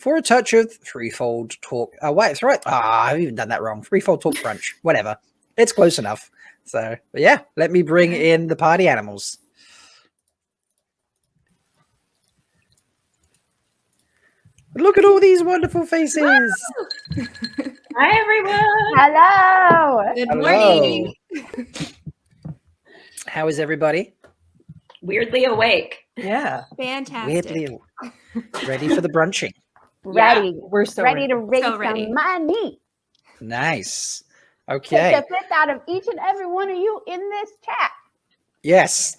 for a touch of threefold talk. Oh, wait, it's right. I've even done that wrong. Threefold talk brunch. Whatever. It's close enough. So, but yeah, let me bring in the party animals. Look at all these wonderful faces. Hi, everyone. Hello. Good Hello. morning. How is everybody? Weirdly awake. Yeah. Fantastic. Weirdly ready for the brunching. Ready. We're so ready to raise So ready. some money. Nice. Take Okay. the fifth out of each and every one of you in this chat. Yes.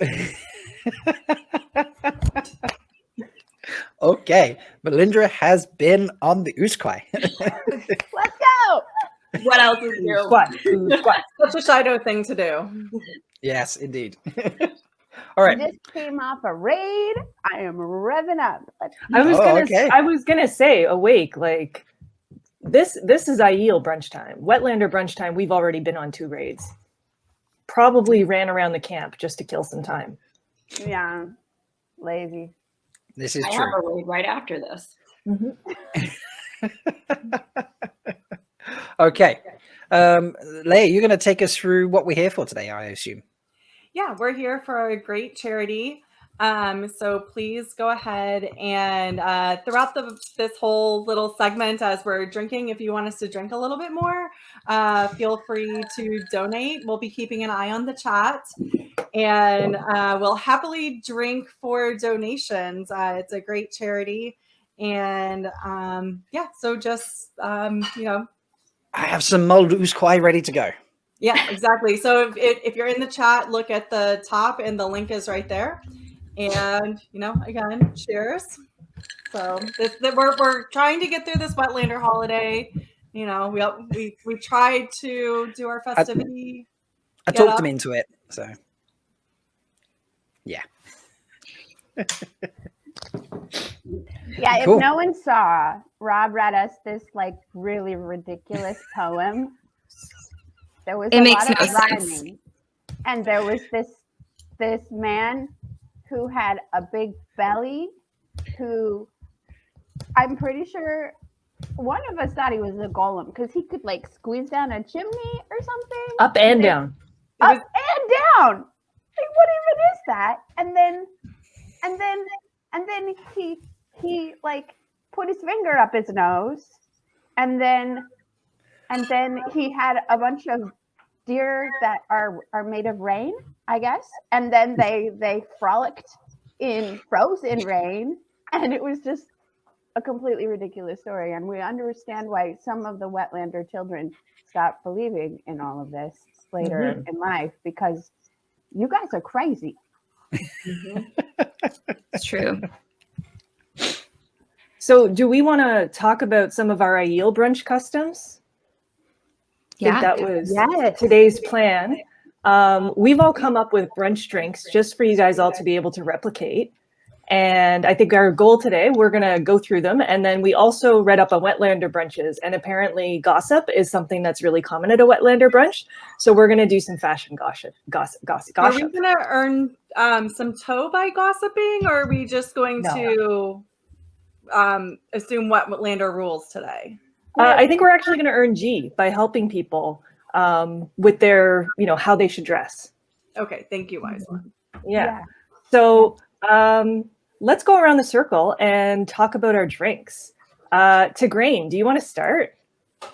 Okay. Melindhra has been on the Usquai. Let's go. What else is new? Squat. Such a Shido thing to do. Yes, indeed. All right. Just came off a raid. I am revving up. I was gonna say awake, like this is Aiel brunch time. Wetlander brunch time. We've already been on 2 raids. Probably ran around the camp just to kill some time. Yeah. Lazy. This is I true. have a raid right after this. Okay. Leigh, you're going to take us through what we're here for today, I assume. Yeah, we're here for a great charity. So please go ahead and throughout this whole little segment as we're drinking, if you want us to drink a little bit more, feel free to donate. We'll be keeping an eye on the chat, and we'll happily drink for donations. It's a great charity. And yeah, so just, I have some mulled Usquai ready to go. Yeah, exactly. So if you're in the chat, look at the top and the link is right there. And, again, cheers. So we're trying to get through this Wetlander holiday. We tried to do our festivity. I talked him into it. So, yeah. Yeah, Cool. if no one saw, Rob read us this really ridiculous poem. There was a makes lot of no rhyming. sense. And there was this man who had a big belly who I'm pretty sure one of us thought he was a golem because he could squeeze down a chimney or something. Up and down. Up and down. What even is that? And then he put his finger up his nose, and then he had a bunch of deer that are made of rain, I guess, and then they frolicked in frozen rain, and it was just a completely ridiculous story. And we understand why some of the Wetlander children stopped believing in all of this later in life, because you guys are crazy. It's true. So do we want to talk about some of our Aiel brunch customs? Yeah. That was Yes. today's plan. We've all come up with brunch drinks just for you guys all to be able to replicate. And I think our goal today, we're going to go through them. And then we also read up on Wetlander brunches. And apparently gossip is something that's really common at a Wetlander brunch. So we're going to do some fashion gossip. Are we going to earn some toe by gossiping, or are we just going to assume Wetlander rules today? I think we're actually going to earn G by helping people with their, how they should dress. Okay, thank you, wise one. Yeah. So let's go around the circle and talk about our drinks. Tigraine, do you want to start?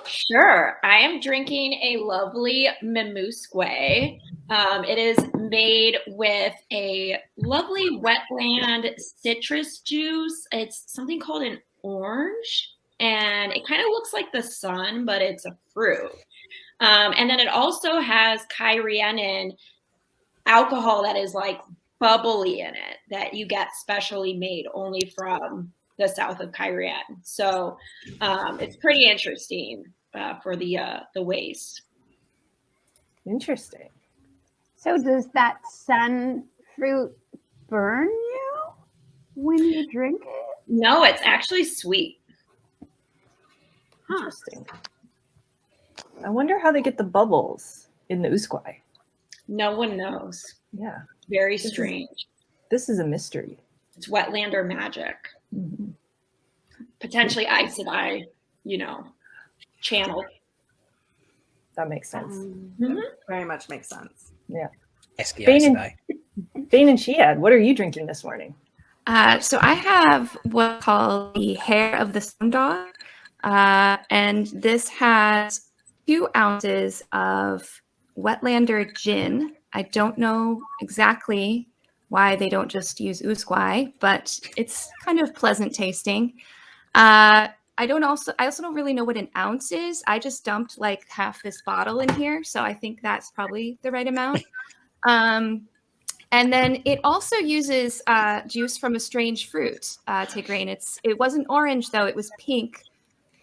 Sure. I am drinking a lovely Memusque. It is made with a lovely wetland citrus juice. It's something called an orange, and it kind of looks like the sun, but it's a fruit. And then it also has Kyrianin alcohol that is bubbly in it that you get specially made only from the south of Kyrian. So it's pretty interesting for the waste. Interesting. So does that sun fruit burn you when you drink it? No, it's actually sweet. Interesting. I wonder how they get the bubbles in the Usquai. No one knows. Yeah. Very strange. This is a mystery. It's Wetlander magic. Mm-hmm. potentially Aes Sedai, channel. That makes sense. Very much makes sense. Yeah. Bain Bain&Chiad, what are you drinking this morning? So I have what's called the Hair of the Stone Dog, and this has 2 ounces of Wetlander gin. I don't know exactly why they don't just use usquai, but it's kind of pleasant tasting. I also don't really know what an ounce is. I just dumped like half this bottle in here, so I think that's probably the right amount. And then it also uses juice from a strange fruit, Tigraine. It wasn't orange though; it was pink,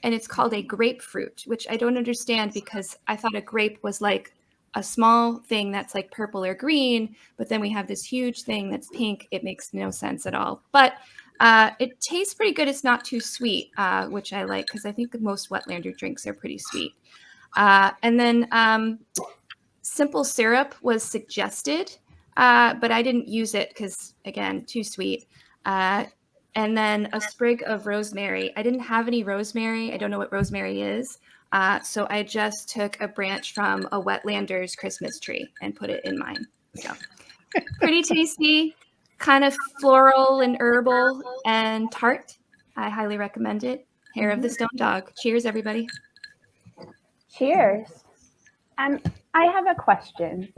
and it's called a grapefruit, which I don't understand because I thought a grape was like a small thing that's like purple or green, but then we have this huge thing that's pink. It makes no sense at all. But it tastes pretty good. It's not too sweet, which I like because I think most Wetlander drinks are pretty sweet. And then simple syrup was suggested. But I didn't use it because, again, too sweet. And then a sprig of rosemary. I didn't have any rosemary. I don't know what rosemary is. So I just took a branch from a Wetlander's Christmas tree and put it in mine. So pretty tasty, kind of floral and herbal and tart. I highly recommend it. Hair of the Stone Dog. Cheers, everybody. Cheers. I have a question.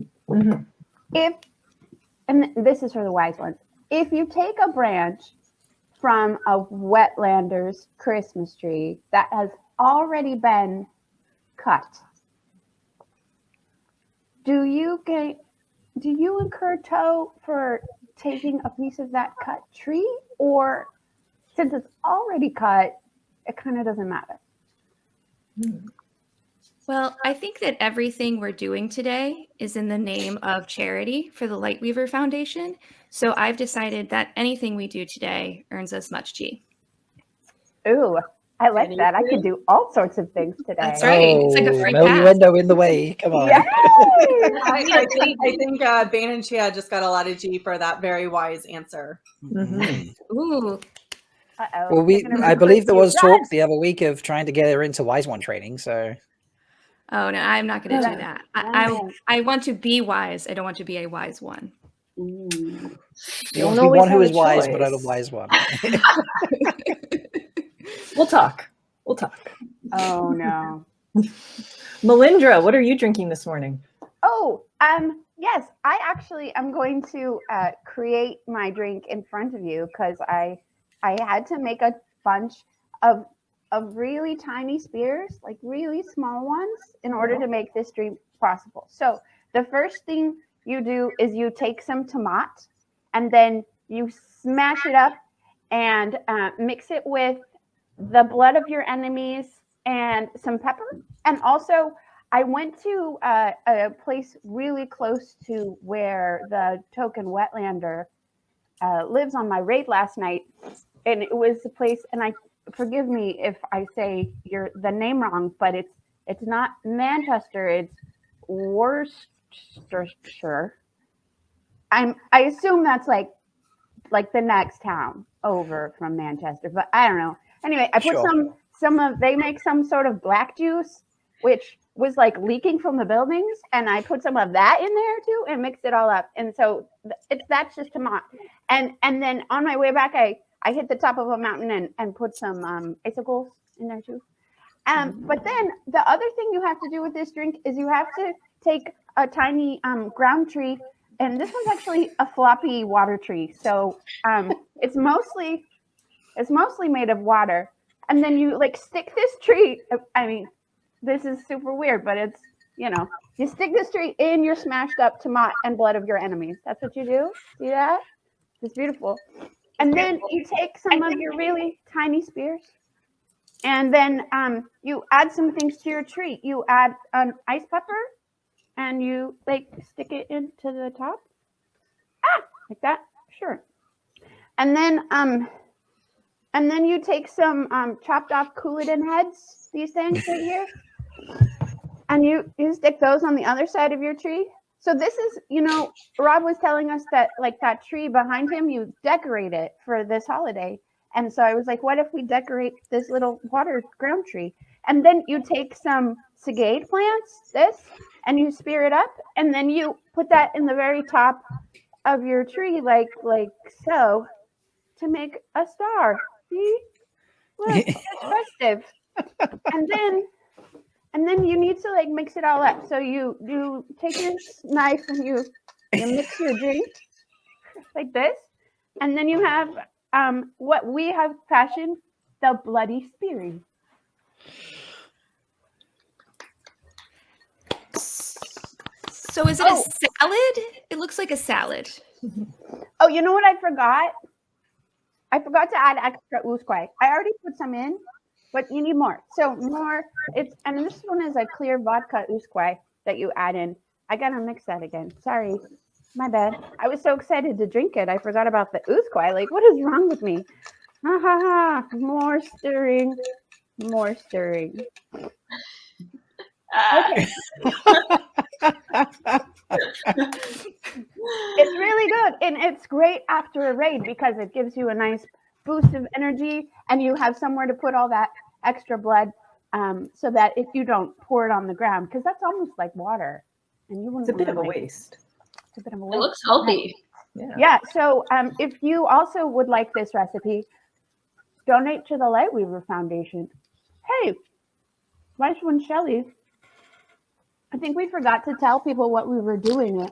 And this is for the wise ones. If you take a branch from a Wetlander's Christmas tree that has already been cut, do you incur toll for taking a piece of that cut tree, or since it's already cut, it kind of doesn't matter? Well, I think that everything we're doing today is in the name of charity for the Lightweaver Foundation. So I've decided that anything we do today earns us much chi. Ooh, I like that. I could do all sorts of things today. That's right. It's like a free pass. Melinda in the way. Come on. Yay! I think Bain&Chiad just got a lot of G for that very wise answer. Ooh. Uh-oh. Well, I believe there was talk the other week of trying to get her into Wise One training. So. Oh no, I'm not going to do that. I want to be wise. I don't want to be a wise one. You want to be one who is wise, but not a wise one. We'll talk. Oh no. Melindhra, what are you drinking this morning? Oh, yes, I actually am going to create my drink in front of you because I had to make a bunch of really tiny spears, like really small ones, in order to make this drink possible. So the first thing you do is you take some tomato and then you smash it up and mix it with the blood of your enemies and some pepper. And also I went to a place really close to where the token Wetlander lives on my raid last night. And it was a place, and forgive me if I say the name wrong, but it's not Manchester, it's Worcestershire. I assume that's like the next town over from Manchester, but I don't know. Anyway, I put they make some sort of black juice, which was like leaking from the buildings, and I put some of that in there too and mixed it all up. And so that's just tomato. And then on my way back, I hit the top of a mountain and put some icicles in there too. But then the other thing you have to do with this drink is you have to take a tiny ground tree, and this one's actually a floppy water tree. So it's mostly made of water. And then you like stick this tree. I mean, this is super weird, but it's, you stick this tree in your smashed up tomato and blood of your enemies. That's what you do. See that? It's beautiful. And then you take some of your really tiny spears, and then you add some things to your tree. You add an ice pepper, and you stick it into the top. Like that. Sure. And then you take some chopped off Couladin heads. These things right here, and you stick those on the other side of your tree. So this is, Rob was telling us that that tree behind him, you decorate it for this holiday. And so I was like, what if we decorate this little water ground tree? And then you take some sagade plants, and you spear it up, and then you put that in the very top of your tree, like so, to make a star. See? Look, it's festive. And then you need to like mix it all up. So you take your knife and you mix your drink like this, and then you have what we have fashioned the bloody spearing. So is it a salad? It looks like a salad. Oh, you know what I forgot? I forgot to add extra usquay. I already put some in, but you need more. So more. And this one is a clear vodka usquay that you add in. I gotta mix that again. Sorry, my bad. I was so excited to drink it, I forgot about the usquay. Like, what is wrong with me? Ha ha ha! More stirring, more stirring. Okay. It's really good, and it's great after a raid because it gives you a nice boost of energy, and you have somewhere to put all that extra blood, so that if you don't pour it on the ground, because that's almost like water, and you wouldn't. It's a bit of a waste. It's a bit of a waste. It looks healthy. Yeah. So if you also would like this recipe, donate to the Lightweaver Foundation. Hey, One Shelly. I think we forgot to tell people what we were doing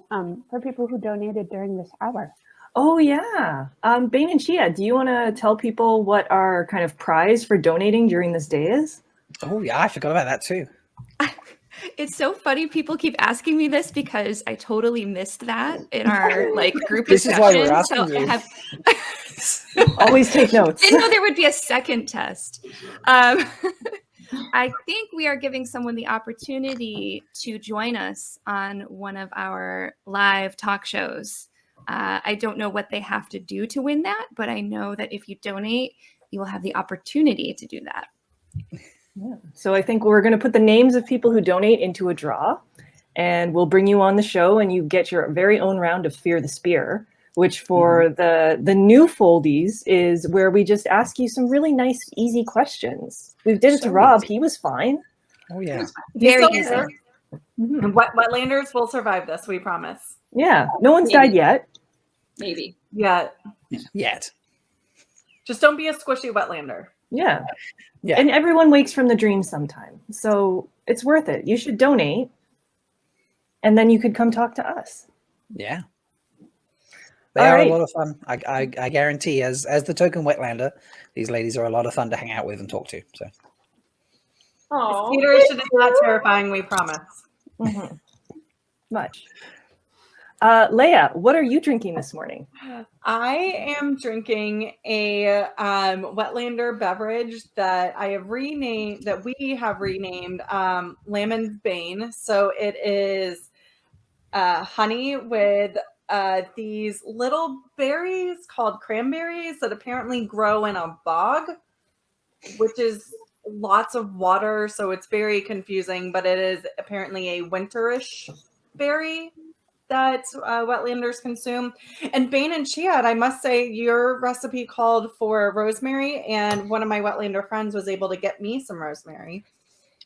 for people who donated during this hour. Oh, yeah. Bain&Chiad, do you want to tell people what our kind of prize for donating during this day is? Oh, yeah, I forgot about that too. It's so funny. People keep asking me this because I totally missed that in our group This is why we're discussion. asking you. I have Always take notes. didn't know there would be a second test. I think we are giving someone the opportunity to join us on one of our live talk shows. I don't know what they have to do to win that, but I know that if you donate, you will have the opportunity to do that. Yeah. So I think we're going to put the names of people who donate into a draw, and we'll bring you on the show, and you get your very own round of Fear the Spear, which for the new foldies is where we just ask you some really nice, easy questions. We did it to Rob. He was fine. Oh, yeah. Very He's easy. still here. And Wetlanders will survive this, we promise. Yeah. No one's died yet. Maybe. Yeah. Yet. Just don't be a squishy Wetlander. Yeah. Yeah. And everyone wakes from the dream sometime. So it's worth it. You should donate. And then you could come talk to us. Yeah. They All are right. a lot of fun. I guarantee, as the token Wetlander, these ladies are a lot of fun to hang out with and talk to. So. Oh, Consideration is not terrifying, we promise. Mm-hmm. Much. Leigh-A, what are you drinking this morning? I am drinking a Wetlander beverage that I have renamed, that we have renamed Lemon Bane. So it is honey with these little berries called cranberries that apparently grow in a bog, which is lots of water. So it's very confusing, but it is apparently a winterish berry that Wetlanders consume. And Bain&Chiad, I must say, your recipe called for rosemary, and one of my Wetlander friends was able to get me some rosemary.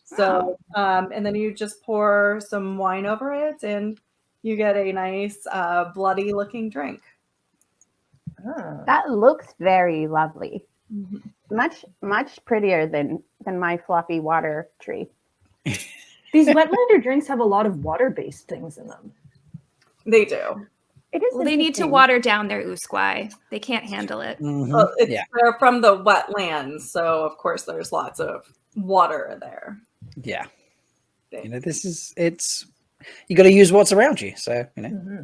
So, and then you just pour some wine over it, and you get a nice bloody looking drink. Ah. That looks very lovely. Mm-hmm. Much prettier than my fluffy water tree. These Wetlander drinks have a lot of water-based things in them. They do. It is. Well, they need to interesting. water down their usquay. They can't handle it. Well, Yeah. They're from the wetlands, so of course there's lots of water there. Yeah. You know, you got to use what's around you. So, you know. Mm-hmm.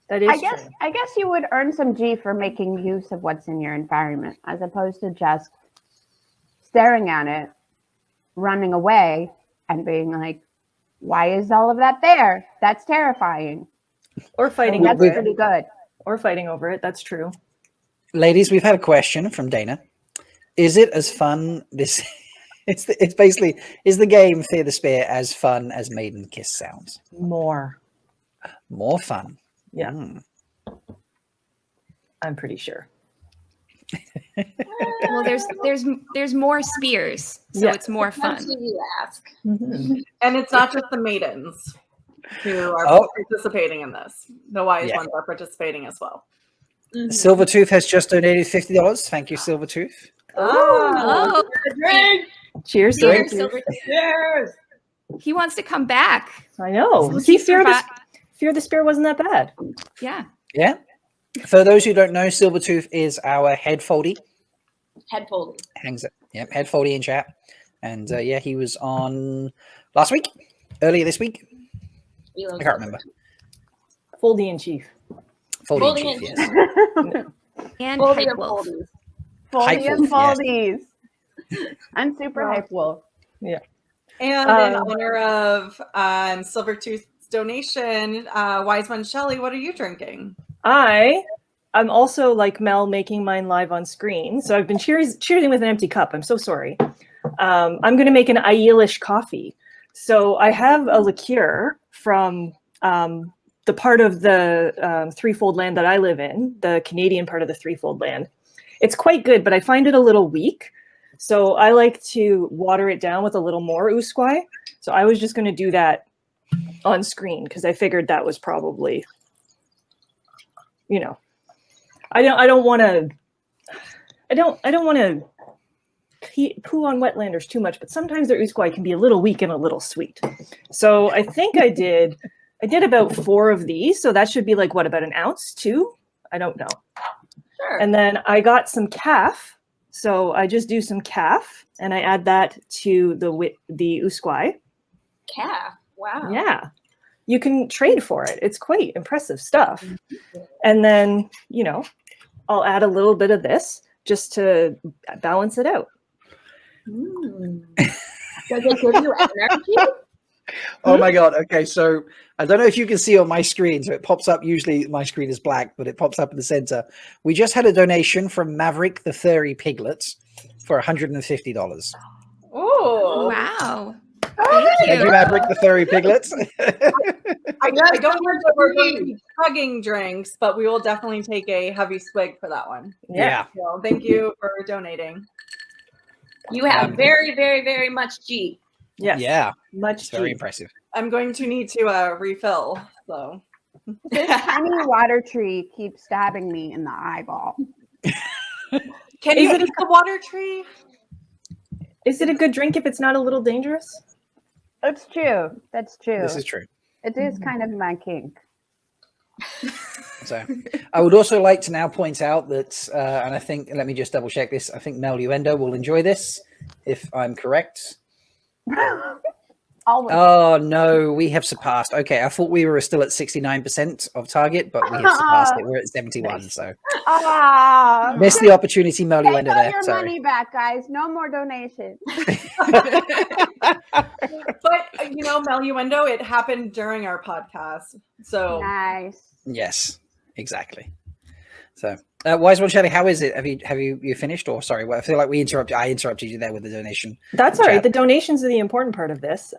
That is true. I guess you would earn some G for making use of what's in your environment, as opposed to just staring at it, running away, and being like, "Why is all of that there? That's terrifying." Or fighting That's over it. pretty good. Or fighting over it. That's true. Ladies, we've had a question from Dana. Is it as fun? It's basically, is the game Fear the Spear as fun as Maiden Kiss sounds? More More fun. Yeah. I'm pretty sure. Well, there's more spears, so Yeah. it's more fun. That's what you ask. Mhm. And it's not just the maidens who are Oh. participating in this. The wise Yeah. ones are participating as well. Mhm. Silvertooth has just donated $50. Thank you, Silvertooth. Oh, Drink! Cheers. Cheers, Silver. Cheers! he wants to come back. I know. So See, he Fear survi- the Spear wasn't that bad. Yeah. Yeah. For those who don't know, Silvertooth is our head foldy. Head folding. Hangs it. Yep, head foldy in chat. And yeah, he was on last week, earlier this week. We love I can't remember. Foldy in chief. Foldy Folding in chief, in yes. And Folding Hype and Wolf. foldies. Hype Foldy and wolf, foldies. I'm super hype wolf. And in honor of Silvertooth's donation, Wise One Shelly, what are you drinking? I'm also like Mel making mine live on screen. So I've been cheering with an empty cup. I'm so sorry. I'm going to make an Aielish coffee. So I have a liqueur from the part of the threefold land that I live in, the Canadian part of the threefold land. It's quite good, but I find it a little weak. So I like to water it down with a little more usquai. So I was just going to do that on screen because I figured that was probably, you know, I don't want to poo on Wetlanders too much, but sometimes their usquai can be a little weak and a little sweet. So I think I did about 4 of these. So that should be like, what, about an ounce too? I don't know. Sure. And then I got some calf. So I just do some calf and I add that to the usquai. Calf. Wow. Yeah. You can trade for it. It's quite impressive stuff. And then, you know, I'll add a little bit of this just to balance it out. Mm. Does it give you energy? Oh my God. Okay. So I don't know if you can see on my screen. So it pops up. Usually my screen is black, but it pops up in the center. We just had a donation from Maverick, the furry piglet, for $150. Oh, Wow. Thank you, Maverick, the furry piglet. I don't know if we're going to be chugging drinks, but we will definitely take a heavy swig for that one. Yeah. So thank you for donating. You have very, very, very much G. Yes. Yeah. Much It's very G. impressive. I'm going to need to refill. So This tiny water tree keeps stabbing me in the eyeball. can you eat the water tree? Is it a good drink if it's not a little dangerous? That's true. That's true. This is true. It is kind of my kink. So I would also like to now point out that, and I think, let me just double check this. I think Melindhra will enjoy this, if I'm correct. Always. Oh no, we have surpassed. Okay, I thought we were still at 69% of target, but we have surpassed it. We're at 71. So missed the opportunity, Take Melindhra all there. your Sorry. money back, guys. No more donations. But you know, Melinthra, it happened during our podcast. So Nice. Yes, exactly. So, Wise One Shelly, how is it? Have you finished? Or sorry, I feel like I interrupted you there with the donation. That's all right. Chat. The donations are the important part of this.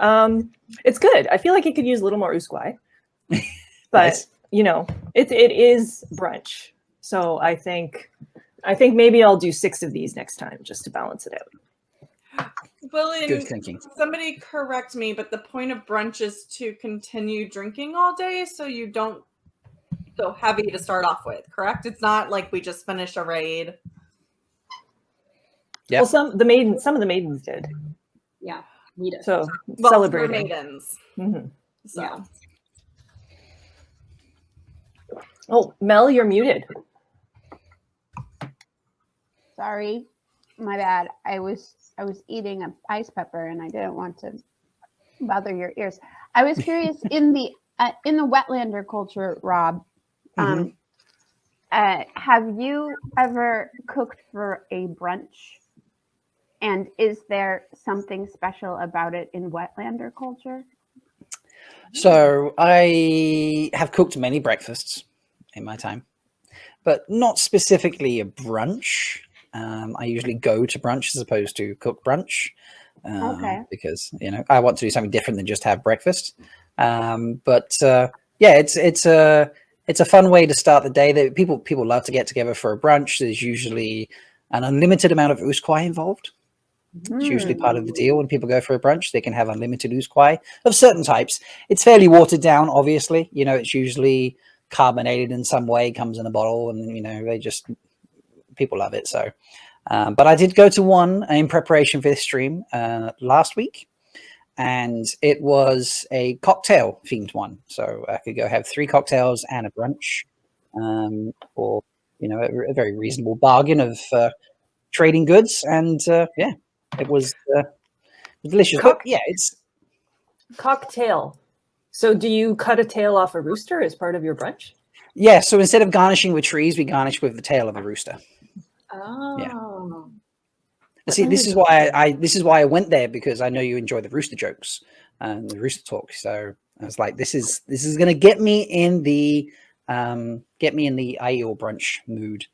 It's good. I feel like it could use a little more usquai, but Nice. you know, it is brunch. So I think maybe I'll do 6 of these next time just to balance it out. well, Good thinking. somebody correct me, but the point of brunch is to continue drinking all day, so you don't go heavy to start off with. Correct? It's not like we just finished a raid. Yep. Well, some of the maidens did. Yeah, we did. So Well, celebrating. for maidens. Mhm. So Yeah. Oh, Mel, you're muted. Sorry. My bad. I was eating an ice pepper and I didn't want to bother your ears. I was curious in the Wetlander culture, Rob. Have you ever cooked for a brunch? And is there something special about it in Wetlander culture? So I have cooked many breakfasts in my time, but not specifically a brunch. I usually go to brunch as opposed to cook brunch because, you know, I want to do something different than just have breakfast. Yeah, it's a fun way to start the day. That people love to get together for a brunch. There's usually an unlimited amount of usquai involved. It's usually part of the deal when people go for a brunch. They can have unlimited usquai of certain types. It's fairly watered down, obviously. You know, it's usually carbonated in some way, comes in a bottle, and you know, people love it. So, but I did go to one in preparation for this stream last week, and it was a cocktail themed one. So I could go have 3 cocktails and a brunch for, you know, a very reasonable bargain of trading goods. And yeah, it was delicious. But yeah, it's Cocktail. So do you cut a tail off a rooster as part of your brunch? yeah. So instead of garnishing with trees, we garnish with the tail of a rooster. Oh. See, this is why I went there, because I know you enjoy the rooster jokes and the rooster talk. So I was like, this is going to get me in the Aiel brunch mood.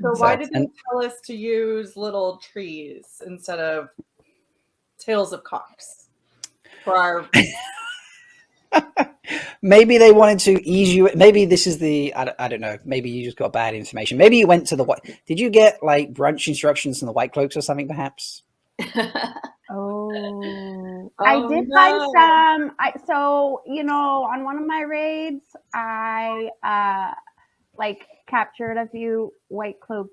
So why did they tell us to use little trees instead of tails of cocks for our? Maybe they wanted to ease you. Maybe this is I don't know. Maybe you just got bad information. Maybe you went to the white. Did you get like brunch instructions from the White Cloaks or something, perhaps? I did find some. So you know, on one of my raids, I like captured a few White Cloak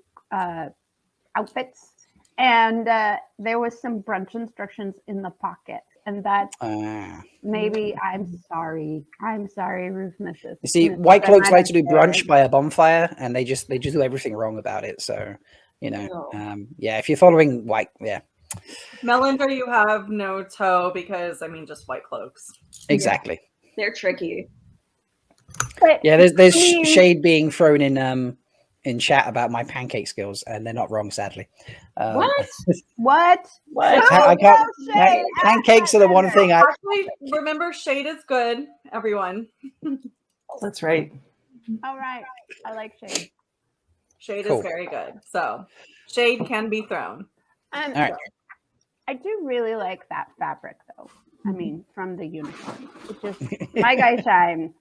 outfits, and there was some brunch instructions in the pocket. And that maybe I'm sorry, Rufus. You see, White Cloaks like to do brunch by a bonfire, and they just do everything wrong about it. So, you know, yeah, if you're following Melindhra, you have no toe because I mean, just White Cloaks. Exactly. Yeah. They're tricky. But, yeah, there's shade being thrown in chat about my pancake skills, and they're not wrong, sadly. What? I can't. Pancakes are the one thing I actually remember. Shade is good, everyone. That's right. All right, I like shade. Shade is very good. So shade can be thrown. All right. I do really like that fabric, though. I mean, from the uniform. It's just my guys shine.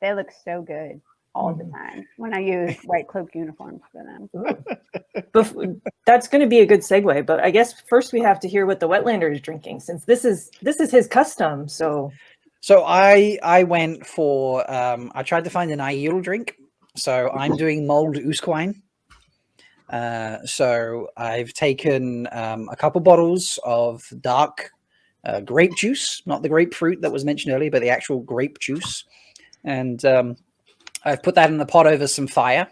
They look so good all the time when I use White Cloak uniforms for them. That's going to be a good segue, but I guess first we have to hear what the Wetlander is drinking, since this is his custom. So I went for I tried to find an Aiel drink, so I'm doing mulled usquine. So I've taken a couple bottles of dark grape juice, not the grapefruit that was mentioned earlier, but the actual grape juice, and I've put that in the pot over some fire,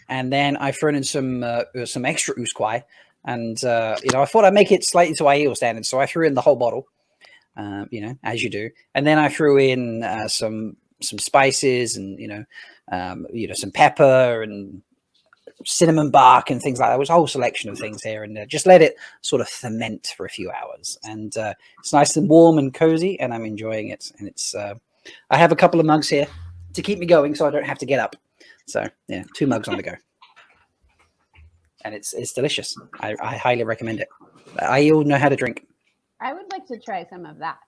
and then I've thrown in some extra usquai, and you know, I thought I'd make it slightly to Aiel standards, so I threw in the whole bottle, you know, as you do, and then I threw in some spices and you know, some pepper and cinnamon bark and things like that. It was a whole selection of things here, and just let it sort of ferment for a few hours, and it's nice and warm and cozy, and I'm enjoying it. And it's I have a couple of mugs here to keep me going, so I don't have to get up. So yeah, 2 mugs on the go, and it's delicious. I highly recommend it. I all know how to drink. I would like to try some of that.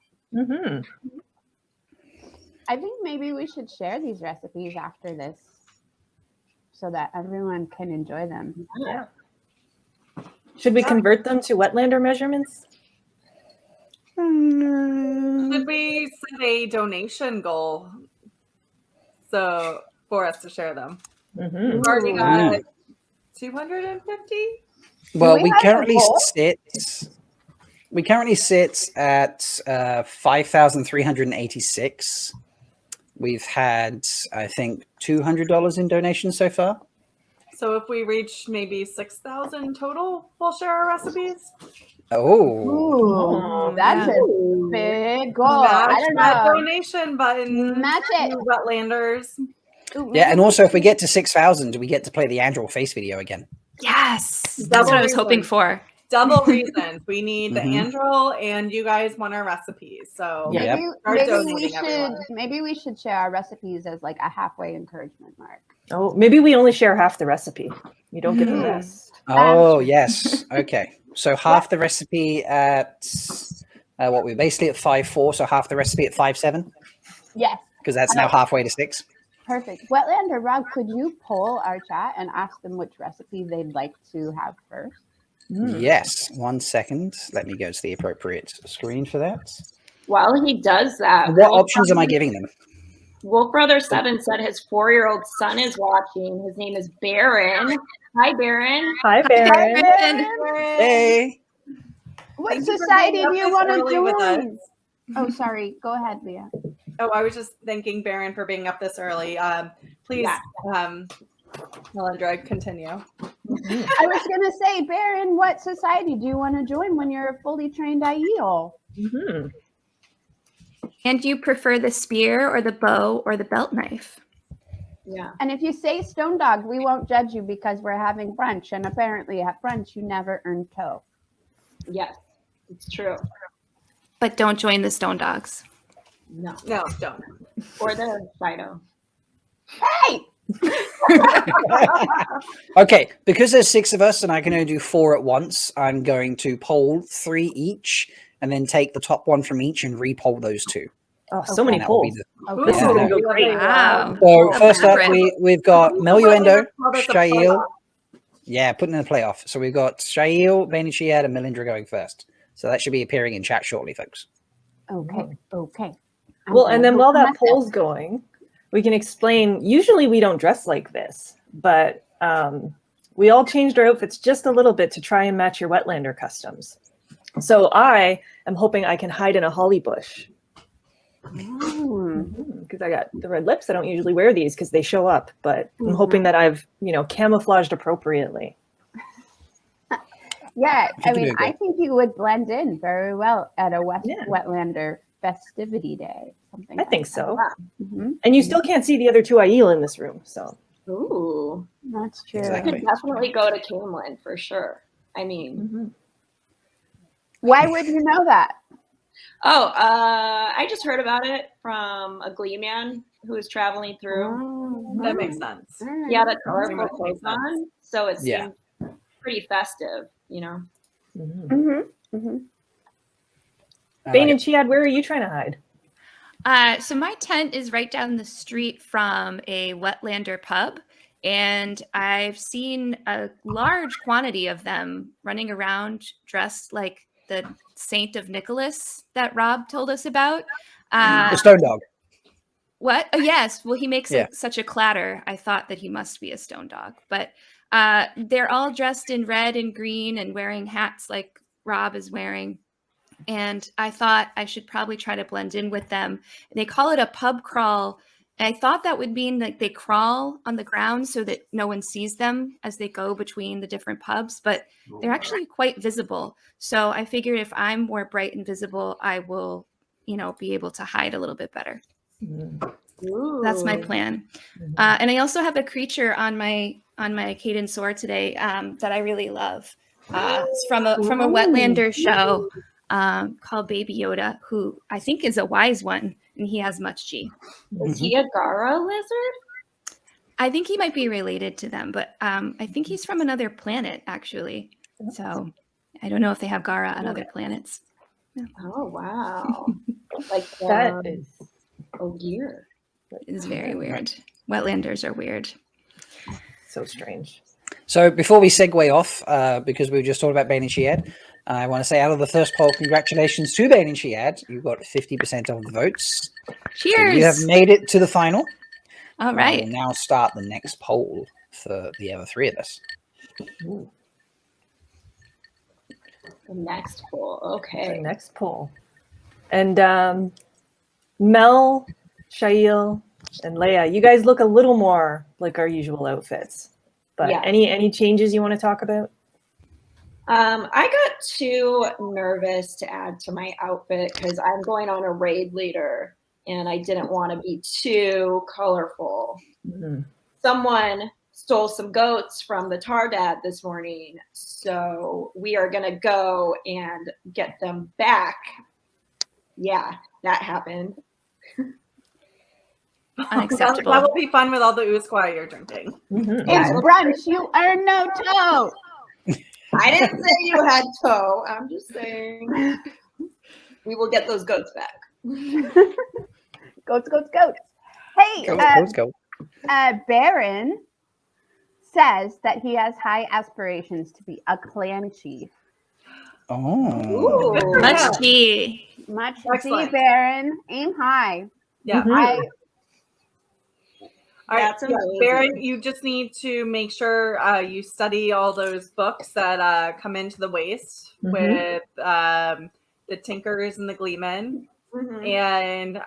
I think maybe we should share these recipes after this, so that everyone can enjoy them. Yeah. Should we convert them to Wetlander measurements? Should we set a donation goal for us to share them? We've already got 250. Well, we currently sit at 5,386. We've had, I think, $200 in donations so far. So if we reach maybe 6,000 total, we'll share our recipes. Oh, that's a big goal. I don't that know. donation button. Match it. Wetlanders. Yeah, and also if we get to 6,000, we get to play the Andrew face video again. Yes, that's what I was hoping for. Double reasons. We need the Andrew, and you guys want our recipes. So maybe we should share our recipes as like a halfway encouragement mark. Oh, maybe we only share half the recipe. You don't get the rest. Oh, yes. Okay. So half the recipe at what we're basically at 5.4, so half the recipe at 5.7. Yes. Because that's now halfway to 6. Perfect. Wetlander Rob, could you poll our chat and ask them which recipe they'd like to have first? Yes. 1 second. Let me go to the appropriate screen for that. While he does that, What options am I giving them? Wolf Brother 7 said his 4-year-old son is watching. His name is Baron. Hi, Baron. Hi, Baron. Hey. What Thank you for society being up do you this want to early with us. join? Oh, sorry. Go ahead, Leah. Oh, I was just thanking Baron for being up this early. Please, Melindhra, continue. I was going to say, Baron, what society do you want to join when you're a fully trained Aiel? Mm-hmm. And do you prefer the spear or the bow or the belt knife? Yeah. And if you say stone dog, we won't judge you because we're having brunch. And apparently at brunch, you never earn toe. Yes, it's true. But don't join the stone dogs. No. No, don't. Or the Fido. Hey! Okay, because there's 6 of us and I can only do 4 at once, I'm going to poll 3 each and then take the top one from each and re-poll those 2. Oh, so many And that will be polls. the- This is Yeah. going to go great. Wow. So That's first up, elaborate. we've got Meluendo, Well, that's a Shaiel. playoff. Yeah, putting in the playoff. So we've got Shaiel, Bain&Chiad, and Melindhra going first. So that should be appearing in chat shortly, folks. Okay. Okay. I'm Well, gonna and then go while for that myself. poll's going, we can explain. Usually we don't dress like this, but we all changed our outfits just a little bit to try and match your Wetlander customs. So I am hoping I can hide in a holly bush because I got the red lips. I don't usually wear these because they show up, but I'm hoping that I've, camouflaged appropriately. Yeah, I You can mean, do good. I think you would blend in very well at a Yeah. Wetlander festivity day. Something I think so. Mm-hmm. And you still can't see the other 2 Aiel in this room, so. Ooh. That's true. I Exactly. could definitely go to Camelin for sure. I mean, Why would you know that? I just heard about it from a Glee man who was traveling through. That makes sense. He had a Very colorful much clothes makes sense. on, so it Yeah. seemed pretty festive, Mhm. Mm-hmm. Mm-hmm. I Bain like and Chiad, where are you trying to hide? So my tent is right down the street from a Wetlander pub, and I've seen a large quantity of them running around dressed like the Saint of Nicholas that Rob told us about. the stone dog. What? Oh, yes. Well, he makes Yeah. such a clatter. I thought that he must be a stone dog, but they're all dressed in red and green and wearing hats like Rob is wearing. And I thought I should probably try to blend in with them. They call it a pub crawl. And I thought that would mean that they crawl on the ground so that no one sees them as they go between the different pubs, but they're actually quite visible. So I figured if I'm more bright and visible, I will, be able to hide a little bit better. That's my plan. And I also have a creature on my cadence sword today that I really love. It's from a Wetlander show called Baby Yoda, who I think is a wise one, and he has much G. Is he a Gara lizard? I think he might be related to them, but I think he's from another planet, actually. So I don't know if they have Gara on other planets. Oh wow! Like That is Ogier. It's very weird. Wetlanders are weird. so strange. So before we segue off, because we were just talking about Bain&Chiad, I want to say out of the first poll, congratulations to Bain&Chiad. You got 50% of the votes. So Cheers! you have made it to the final. All I right. will now start the next poll for the other 3 of us. The next poll. The Okay. next poll. And Mel, Shaiel, and Leigh-A, you guys look a little more like our usual outfits. But Yeah. any changes you want to talk about? I got too nervous to add to my outfit because I'm going on a raid leader and I didn't want to be too colorful. Someone stole some goats from the Tardad this morning, so we are going to go and get them back. Yeah, that happened. Unacceptable. That will be fun with all the Usquai you're drinking. It's brunch. You earn no toe. I didn't say you had toe. I'm just saying we will get those goats back. Goats, goats, goats. Hey, Let's go. Baron says that he has high aspirations to be a clan chief. Oh. Ooh. Much tea. Much Excellent. G, Baron. Aim high. Yeah. Mhm. I All right, That's amazing. Baron, you just need to make sure you study all those books that come into the waste Mhm. with the Tinkers and the Gleemen. Mhm. And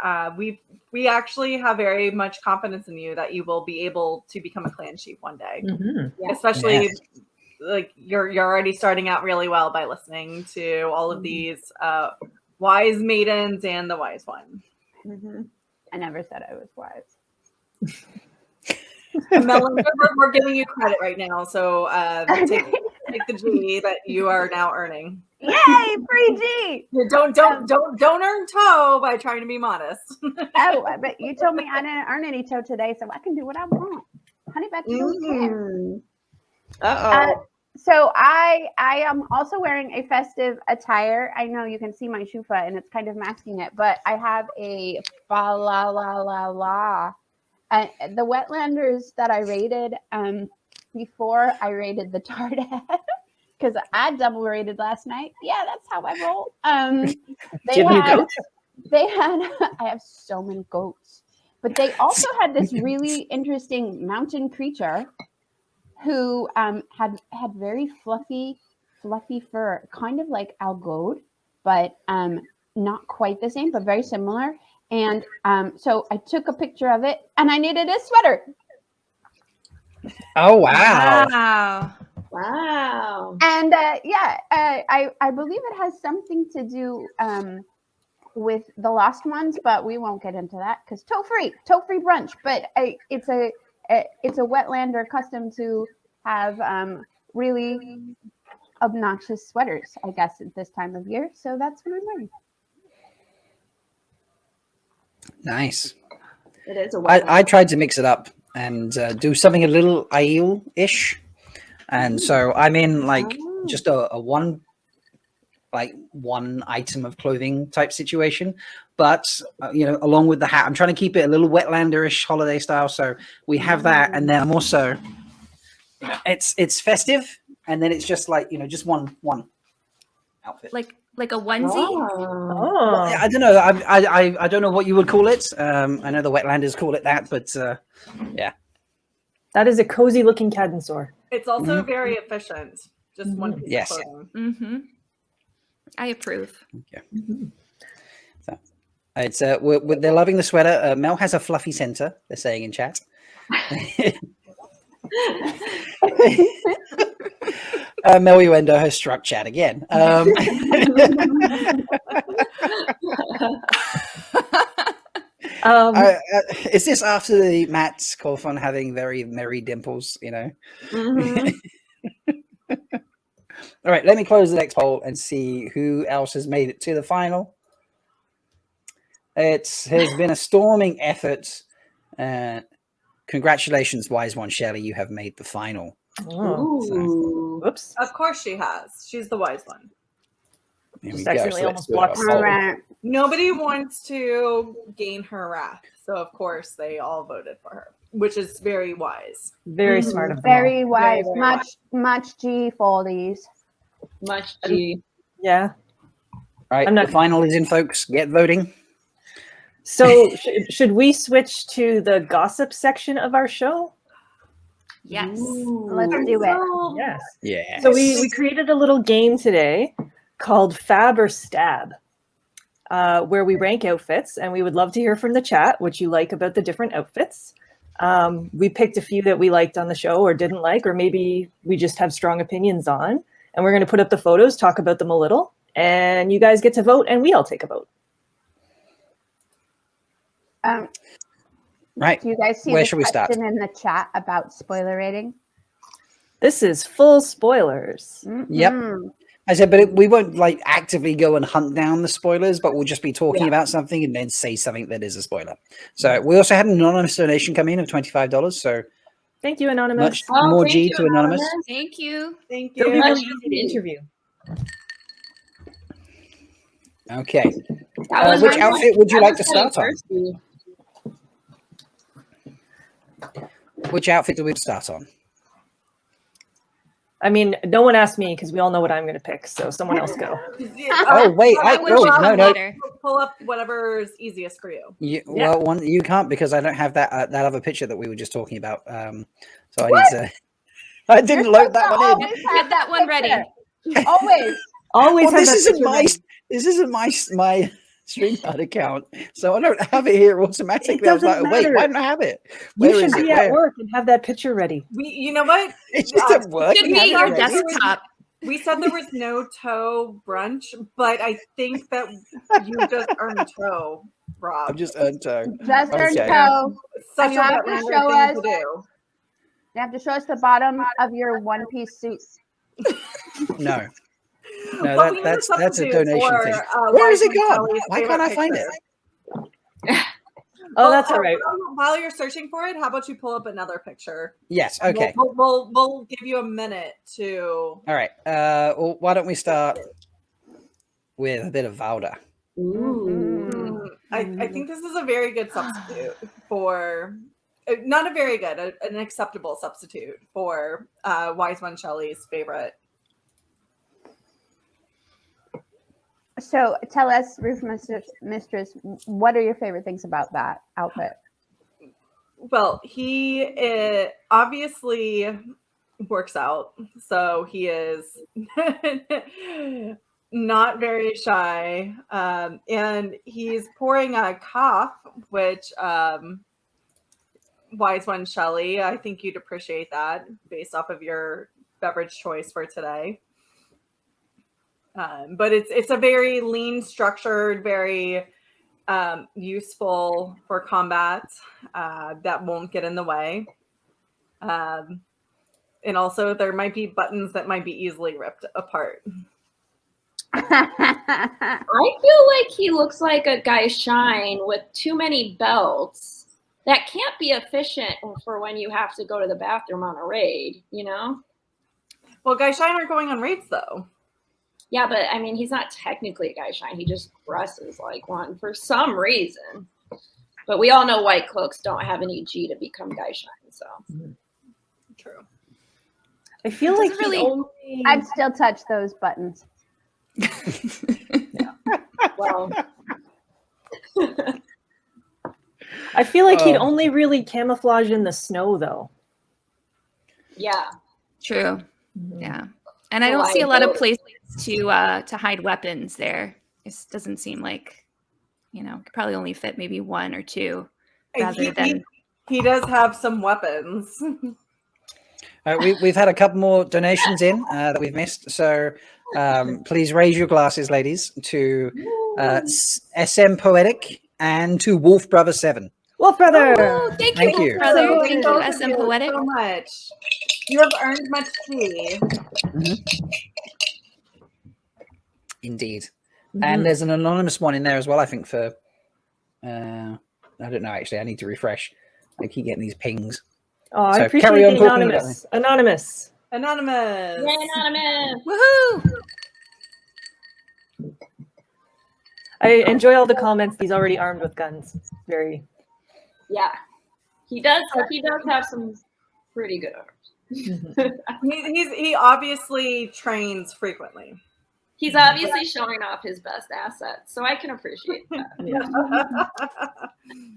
we actually have very much confidence in you that you will be able to become a clan chief one day. Mhm. Especially Yes. like you're already starting out really well by listening to all of these wise maidens and the wise one. I never said I was wise. Melindhra, we're giving you credit right now, so take the G that you are now earning. Yay, free G! Don't earn toe by trying to be modest. Oh, but you told me I didn't earn any toe today, so I can do what I want. Honey, bet you don't care. Uh-oh. So I am also wearing a festive attire. I know you can see my shufa and it's kind of masking it, but I have a fa la la la la. The Wetlanders that I raided before I raided the Tardad because I double raided last night. Yeah, that's how I roll. Do you have any goats? They had I have so many goats, but they also had this really interesting mountain creature who had very fluffy fur, kind of like Algode, but not quite the same, but very similar. And so I took a picture of it, and I needed a sweater. Oh wow. Wow. Wow. And I believe it has something to do with the Lost Ones, but we won't get into that because toe free brunch. But it's a Wetlander accustomed to have really obnoxious sweaters, I guess, at this time of year. So that's what I'm wearing. Nice. It is a I tried to mix it up and do something a little Aiel-ish. And so I'm in like just a one item of clothing type situation. But, along with the hat, I'm trying to keep it a little Wetlander-ish holiday style. So we have that. And then I'm also, it's festive. And then it's just like, just one outfit. Like a onesie. Oh. I don't know. I don't know what you would call it. I know the Wetlanders call it that, but yeah. That is a cozy looking Cadensaur. It's also very efficient. Just one piece Yes. of clothing. Mm-hmm. I approve. Okay. So it's they're loving the sweater. Mel has a fluffy center. They're saying in chat. Meluendo has struck chat again. Is this after the Matt's call on having very merry dimples? All right, let me close the next poll and see who else has made it to the final. It has been a storming effort. Congratulations, Wise One Shelly, you have made the final. Ooh. Whoops. Of course she has. She's the wise one. Here Just we go. accidentally So almost let's do our blocked poll. Right. Nobody wants to gain her wrath. So of course they all voted for her, which is very wise. Very smart of them. all. Very wise. very Much G foldies. Much G. Yeah. All right, I'm not- the final is in, folks. Get voting. So should we switch to the gossip section of our show? Yes. Let's do it. Yes. Yeah. So we created a little game today called Fab or Stab, where we rank outfits, and we would love to hear from the chat what you like about the different outfits. We picked a few that we liked on the show or didn't like, or maybe we just have strong opinions on. And we're going to put up the photos, talk about them a little, and you guys get to vote, and we all take a vote. Right. Do you guys see Where the should we start? question in the chat about spoiler rating? This is full spoilers. Yep. Mhm. I said, but we won't like actively go and hunt down the spoilers, but we'll just be talking about something and then say something that is a spoiler. So we also had an anonymous donation come in of $25. So Thank you, Anonymous. much more thank G you, to Anonymous. Thank you. Thank It'll be you. really easy to interview. Okay. That was Which my outfit would you like to start on? thirsty. Which outfit do we start on? I mean, no one asked me because we all know what I'm going to pick. So someone else go. Oh, wait, That one should come later. Pull up whatever's easiest for you. Well, you can't because I don't have that other picture that we were just talking about. So I What? need to. I didn't load that one in. Always Get have that one ready. picture. Always. Always Well, have this that isn't picture my ready. this isn't my StreamYard account, so I don't have it here automatically. I was like, doesn't wait, matter. why don't I have it? You Where should is it? be at Where? work and have that picture ready. You know what? It just didn't work. Should You be have it your ready. desktop. We said there was no toe brunch, but I think that you just earned toe, Rob. I've just earned toe. Just earn Okay. toe. Such you a have to Wetlander show thing us- to do. You have to show us the bottom of your one-piece suit. No, But we need that's a substitute donation for, thing. Wise Where is it One gone? Shelly's Why can't favorite I find it? picture. Oh, that's all right. While you're searching for it, how about you pull up another picture? Yes. And Okay. We'll give you a minute to. All right. Well, why don't we start with a bit of Valda? Ooh. I think this is a very good substitute for. Not a very good, an acceptable substitute for Wise One Shelly's favorite. So tell us, Roof Mistress, what are your favorite things about that outfit? Well, he obviously works out, so he is not very shy, and he's pouring a cough, which Wise One Shelly, I think you'd appreciate that based off of your beverage choice for today. But it's a very lean, structured, very useful for combat that won't get in the way. And also there might be buttons that might be easily ripped apart. I feel like he looks like a guy shine with too many belts. That can't be efficient for when you have to go to the bathroom on a raid, you know? Well, Guy Shine aren't going on raids though. Yeah, but I mean, he's not technically a guy shine. He just dresses like one for some reason. But we all know white cloaks don't have any G to become guy shine, so. True. I feel like really- only... I'd still touch those buttons. Well, I feel like he'd Oh. only really camouflage in the snow, though. yeah. True. Yeah. And I So don't see a lot of liability. places to hide weapons there. It doesn't seem like, could probably only fit maybe one or two rather than. He does have some weapons. We've had a couple more donations in that we've missed. So please raise your glasses, ladies, to SM Poetic and to Wolf Brother 7. Wolf Brother! Oh, thank you, Thank Wolf you. brother. So Thank both you, of SM you Poetic. so much. You have earned much tea. Indeed. And there's an anonymous one in there as well, I think, for I don't know, actually. I need to refresh. I keep getting these pings. Oh, I So appreciate carry on the talking about anonymous. Anonymous. Anonymous. Yay, anonymous. Woohoo! I enjoy all the comments. He's already armed with guns. Very. Yeah. He does have some pretty good arms. He obviously trains frequently. He's obviously showing off his best assets, so I can appreciate that.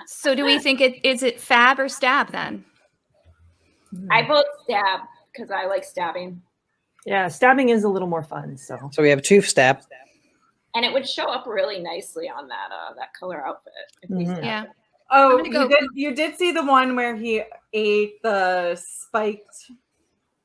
So do we think is it fab or stab then? I vote stab because I like stabbing. Yeah, stabbing is a little more fun. So So we have 2 for stab. And it would show up really nicely on that color outfit. If we stabbed Yeah. it. Oh, I'm gonna go- you did see the one where he ate the spiked.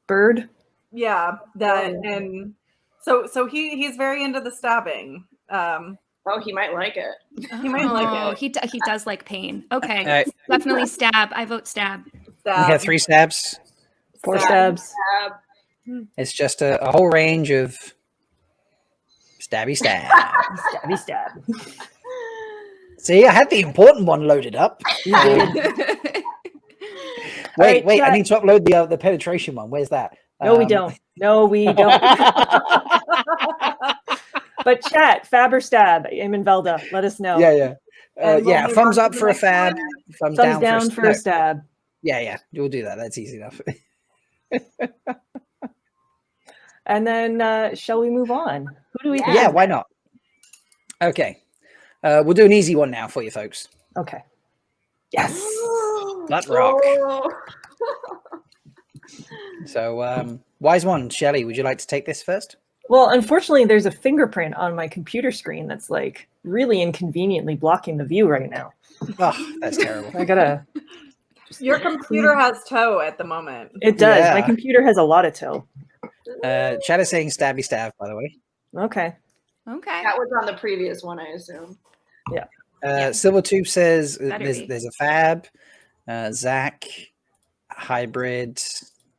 bird. Yeah, that and so he's very into the stabbing. Oh, he might like it. He might like Oh, it. he does like pain. Okay. All right. Definitely stab. I vote stab. We have 3 stabs. 4 Stab. stabs. Stab. It's just a whole range of stabby stab. Stabby stab. See, I had the important one loaded up. Wait, I chat. need to upload the penetration one. Where's that? No, we don't. No, we don't. But chat, fab or stab, Eamon Velda, let us know. Yeah. And we'll Yeah, move thumbs on to up the for a next fab. one. Thumbs Thumbs down for a stab. Yeah, we'll do that. That's easy enough. And then shall we move on? Who do we think? Yeah, is why next? not? Okay. We'll do an easy one now for you folks. Okay. Yes. Butt rock. Oh. So, wise one, Shelly, would you like to take this first? Well, unfortunately, there's a fingerprint on my computer screen that's like really inconveniently blocking the view right now. Oh, that's terrible. I gotta. Your computer has toe at the moment. It does. My Yeah. computer has a lot of toe. Chad is saying stabby stab, by the way. Okay. Okay. That was on the previous one, I assume. Silvertooth says Better be. there's a fab, Zach, hybrid,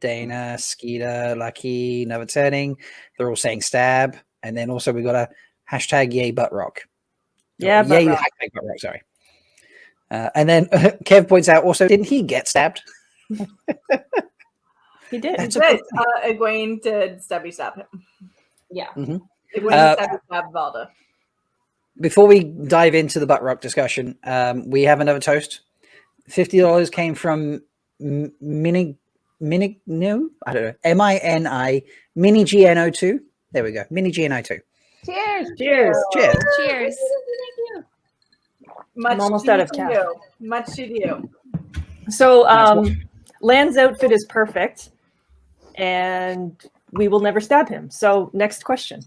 Dana, Skeeter, Lucky, Never Turning. They're all saying stab. And then also we got a hashtag yay butt rock. Yeah, butt yay rock. hashtag butt rock, sorry. And then Kev points out also, didn't he get stabbed? He did. That's Did, Egwene did stabby stab him. Yeah. Egwene Uh, stabby stab Valda. Before we dive into the butt rock discussion, we have another toast. $50 came from no, I don't know, MINI Mini GNO2. There we go, Mini GNO2. Cheers. Cheers. Cheers. Cheers. Much almost to out of you. caffeine. Much to you. So Land's outfit is perfect, and we will never stab him. So next question.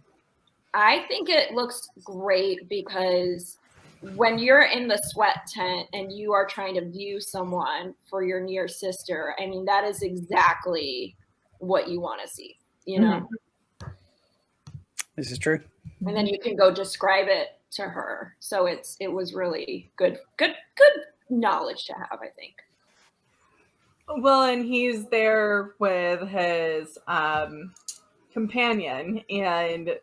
I think it looks great because when you're in the sweat tent and you are trying to view someone for your near sister, I mean, that is exactly what you want to see, you know? This is true. And then you can go describe it to her. So it was really good knowledge to have, I think. Well, and he's there with his companion and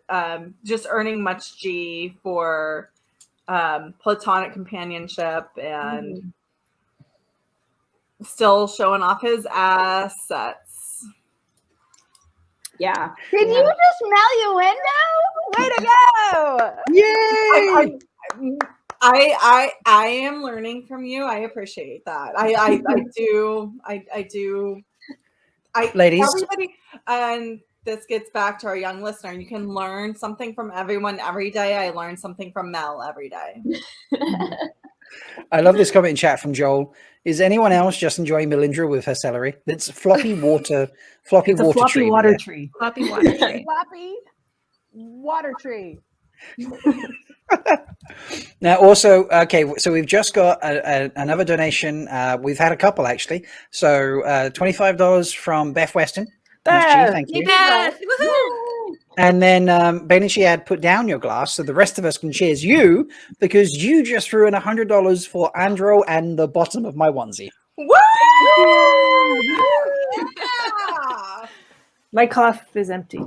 just earning much G for platonic companionship and still showing off his assets. Yeah. Did you just smell your window? Way to go! Yay! I am learning from you. I appreciate that. I do. Ladies. Everybody, and this gets back to our young listener. You can learn something from everyone every day. I learn something from Mel every day. I love this comment in chat from Joel. Is anyone else just enjoying Melindhra with her celery? It's floppy water, It's a floppy tree. water yeah. tree. Floppy water tree. Floppy water tree. Now, also, okay, so we've just got another donation. We've had a couple actually. So $25 from Beth Weston. Miss G, Beth! thank Hey, you. Beth. Woohoo! And then Bain&Chiad put down your glass so the rest of us can cheers you because you just threw in $100 for Andro and the bottom of my onesie. Woo! Yeah! My cough is empty.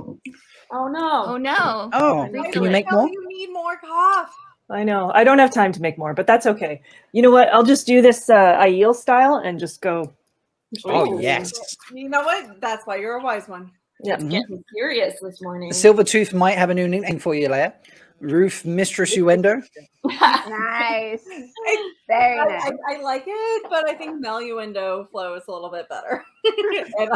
Oh no. Oh no. Oh, Refill can you it. make more? You need more cough. I know. I don't have time to make more, but that's okay. You know what? I'll just do this Aiel style and just go. Oh, yes. You know what? That's why you're a wise one. Yeah. Getting serious this morning. Silvertooth might have a new nickname for you, Leigh-A. Roof Mistress Uendo. Nice. Very nice. I like it, but I think Meluendo flows a little bit better. And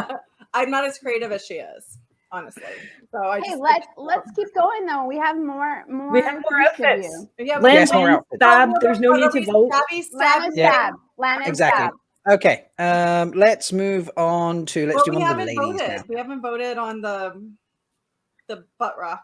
I'm not as creative as she is, honestly. So I Hey, just let's keep going though. We have more. We have more things to outfits. view. Yeah, Land Yes, more wins, outfits. stab. There's no need to vote. Lamb and Yeah. stab. Lamb and Exactly. stab. Okay, let's move on to Well, do we one of the haven't ladies voted. now. We haven't voted on the butt rock.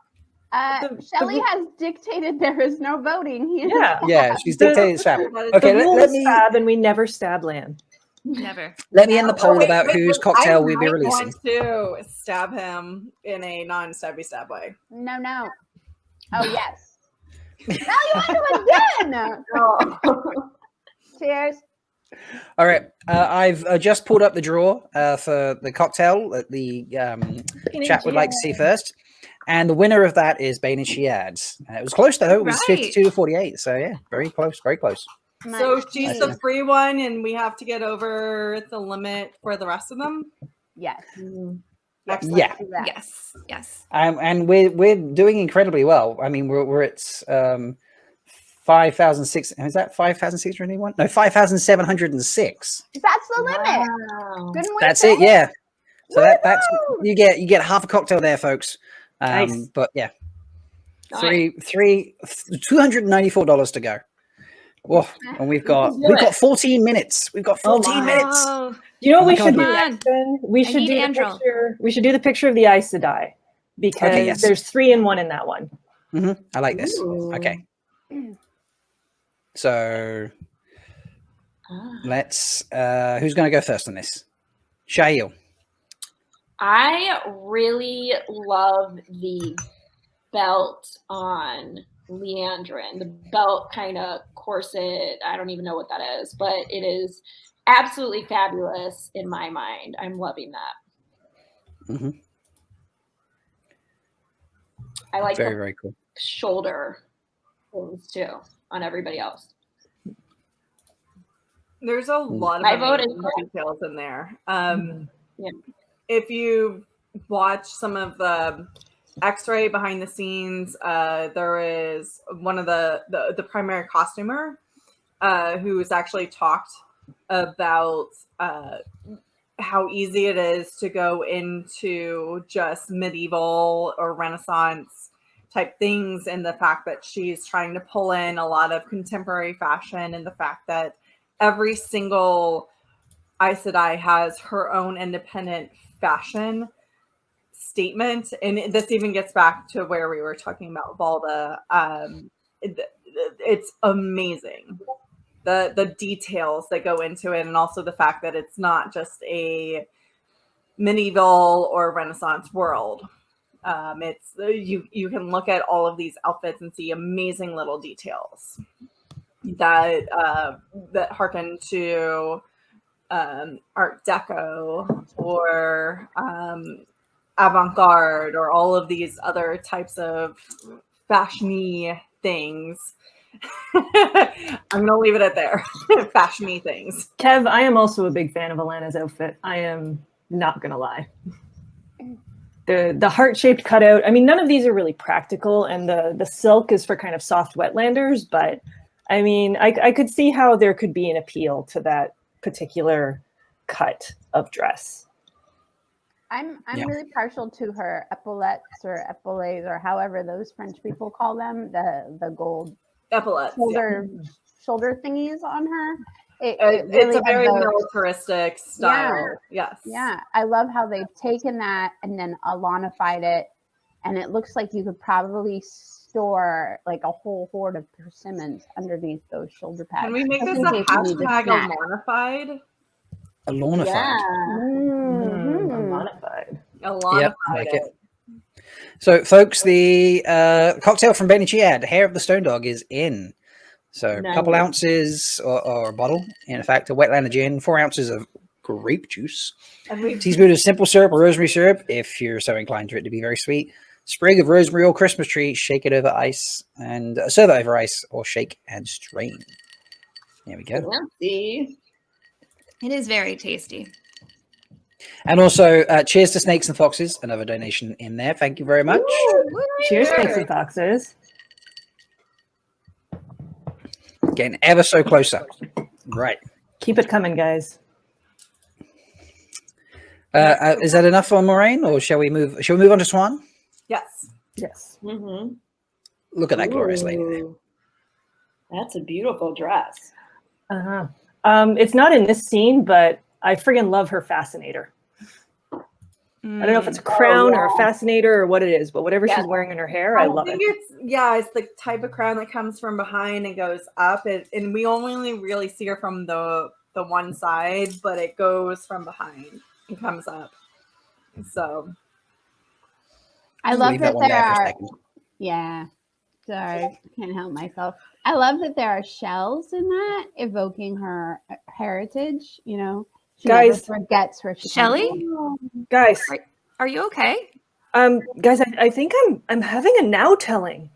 Shelley has dictated there is no voting. He is Yeah. Yeah, she's The- dictated stab. That is Okay, The rule let is me stab, and we never stab Land. Never. let me end the poll Wait, about wait, whose wait. cocktail I we'll be might releasing. want to stab him in a non-stabby stab way. no. Oh yes. Again. Oh. Cheers. All right, I've just pulled up the draw for the cocktail that the chat would like to see first, and the winner of that is Bain&Chiad. It was close though; it was Right. 52 to 48. So yeah, very close, very close. So she's Nice. the free one, and we have to get over the limit for the rest of them. Yes. Excellent. Yeah. Do that. Yes. Yes. And we're doing incredibly well. I mean, we're at 5,006. Is that 5,681? No, 5,706. That's the limit. Wow. Couldn't we That's say? it. Yeah. So that's Woohoo! you get half a cocktail there, folks. Nice. But yeah, Nice. $294 to go. Whoa, and we've got 14 minutes. We've got 14 minutes. Oh, You know what Oh my we should God. do next? Then? We should need do the Andrew. picture. We should do the picture of the Aes Sedai because Okay, yes. there's 3 in 1 in that one. I like this. Ooh. Okay. So let's. Who's going to go first on this? Shaiel. I really love the belt on Leandrin. The belt kind of corset. I don't even know what that is, but it is absolutely fabulous in my mind. I'm loving that. I like Very, the very cool. shoulder things too on everybody else. There's a lot of My vote amazing is- details in there. Yeah. If you watch some of the X-ray behind the scenes, there is one of the primary costumer who's actually talked about how easy it is to go into just medieval or Renaissance type things, and the fact that she's trying to pull in a lot of contemporary fashion, and the fact that every single Aes Sedai has her own independent fashion statement. And this even gets back to where we were talking about Valda. It's amazing. The details that go into it, and also the fact that it's not just a medieval or Renaissance world. It's you can look at all of these outfits and see amazing little details that harken to Art Deco or avant-garde, or all of these other types of fashion-y things. I'm gonna leave it at there. Fashion-y things. Kev, I am also a big fan of Alana's outfit. I am not gonna lie. The heart-shaped cutout. I mean, none of these are really practical, and the silk is for kind of soft Wetlanders. But I mean, I could see how there could be an appeal to that particular cut of dress. I'm Yeah. really partial to her epaulettes or epaulettes or however those French people call them. The gold Epaulets. shoulder thingies on her. It It's really a very evokes- militaristic style. Yes. Yeah, I love how they've taken that and then Alanified it, and it looks like you could probably store like a whole hoard of persimmons underneath those shoulder pads. Can we make just this in a case you need a hashtag snack. Alanified? Alanified. Yeah. Mhm. Modified. Alanified like it. So, folks, the cocktail from Bain&Chiad, Hair of the Stone Dog, is in. So, a couple Nice. ounces or a bottle. In fact, a Wetlander gin, 4 ounces of grape juice, And we teaspoon of simple syrup or rosemary syrup, if you're so inclined for it to be very sweet. Sprig of rosemary or Christmas tree, shake it over ice, and serve it over ice, or shake and strain. There we go. Fancy. it is very tasty. And also, cheers to Snakes and Foxes, another donation in there. Thank you very much. Cheers, snakes and foxes. Getting ever so closer. Right. Keep it coming, guys. Is that enough for Moraine, or shall we move? Shall we move on to Swan? yes. Yes. Mm-hmm. Look at that glorious lady there. That's a beautiful dress. Uh-huh. It's not in this scene, but I friggin' love her fascinator. I don't know if it's a crown or a fascinator or what it is, but whatever she's wearing in her hair, I love it. It's the type of crown that comes from behind and goes up, and we only really see her from the one side, but it goes from behind and comes up. So I love Leave that one there there for a are. second. Yeah, sorry, can't help myself. I love that there are shells in that evoking her heritage. You know, she never Guys. forgets where she Shelley? comes from. Guys, Are you okay? guys, I think I'm having a now telling.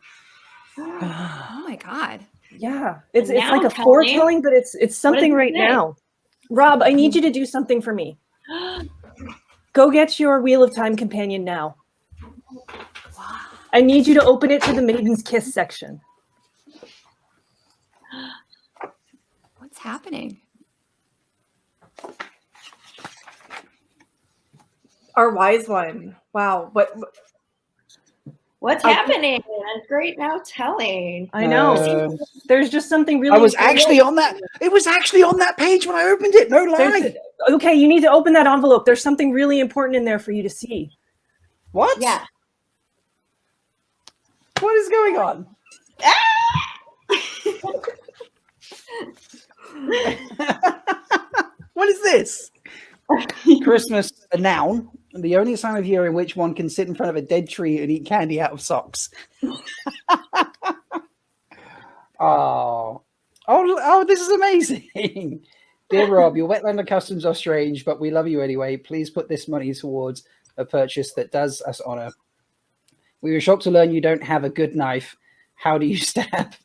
Oh my god. Yeah, it's A like a now-telling? foretelling, but it's something it right say? now. Rob, I need you to do something for me. Go get your Wheel of Time companion now. I need you to open it to the Maiden's Kiss section. happening? Our wise one. Wow. What's happening? That's great now telling. I know. There's just something really. I was actually on that. It was actually on that page when I opened it. No lie. Okay, you need to open that envelope. There's something really important in there for you to see. What? Yeah. What is going on? What is this? Christmas, a noun, the only time of year in which one can sit in front of a dead tree and eat candy out of socks. Oh, this is amazing. Dear Rob, your Wetlander customs are strange, but we love you anyway. Please put this money towards a purchase that does us honor. We were shocked to learn you don't have a good knife. How do you stab?